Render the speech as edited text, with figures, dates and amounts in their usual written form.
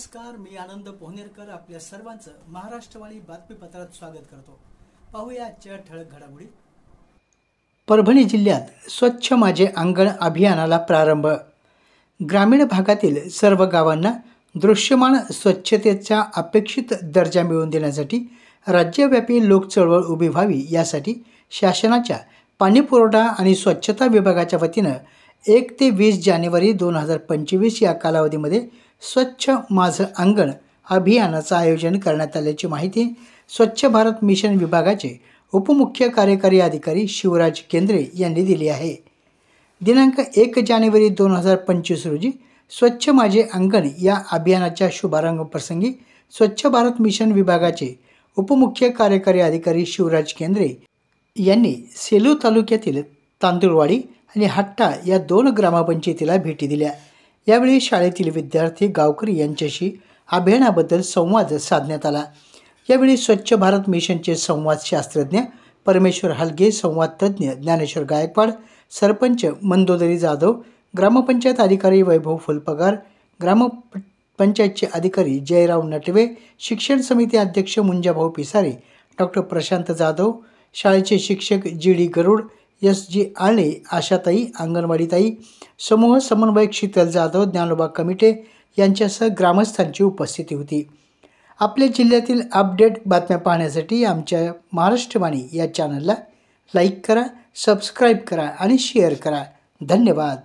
नमस्कार, मी आनंद पोहनेरकर आपल्या सर्वांचं महाराष्ट्रवाणी बातमीपत्रात स्वागत करतो। पाहूया आजच्या ठळक घडामोडी। परभणी जिल्ह्यात स्वच्छ माझे अंगण अभियानाला प्रारंभ। ग्रामीण भागातील सर्व गावांना दृश्यमान स्वच्छतेचा अपेक्षित दर्जा मिळवून देण्यासाठी राज्यव्यापी लोक चळवळ उभी व्हावी यासाठी शासनाच्या पाणीपुरवठा आणि स्वच्छता विभागाच्या वतीनं 1 ते 20 जानेवारी 2025 या कालावधीमध्ये स्वच्छ माझं अंगण अभियानाचं आयोजन करण्यात आल्याची माहिती स्वच्छ भारत मिशन विभागाचे उपमुख्य कार्यकारी अधिकारी शिवराज केंद्रे यांनी दिली आहे। दिनांक 1 जानेवारी 2025 रोजी स्वच्छ माझे अंगण या अभियानाच्या शुभारंभ प्रसंगी स्वच्छ भारत मिशन विभागाचे उपमुख्य कार्यकारी अधिकारी शिवराज केंद्रे यांनी सेलू तालुक्यातील तांदुळवाडी आणि हट्टा या 2 ग्रामपंचायतीला भेटी दिल्या। यावेळी शाळेतील विद्यार्थी गावकरी यांच्याशी अभियानाबद्दल संवाद साधण्यात आला। यावेळी स्वच्छ भारत मिशनचे संवाद शास्त्रज्ञ परमेश्वर हलगे, संवाद तज्ज्ञ ज्ञानेश्वर गायकवाड, सरपंच मंदोदरी जाधव, ग्रामपंचायत अधिकारी वैभव फुलपगार, ग्रामपंचायतचे अधिकारी जयराव नटवे, शिक्षण समिती अध्यक्ष मुंजाभाऊ पिसारे, डॉक्टर प्रशांत जाधव, शाळेचे शिक्षक जी.डी. गरुड, एस.जी. आळे, आशाताई, अंगणवाडीताई, समूह समन्वयक शीतल जाधव, ज्ञानोबा कमिटे यांच्यासह ग्रामस्थांची उपस्थिती होती। आपल्या जिल्ह्यातील अपडेट बातम्या पाहण्यासाठी आमच्या महाराष्ट्रवाणी या चॅनलला लाईक करा, सबस्क्राईब करा आणि शेअर करा। धन्यवाद।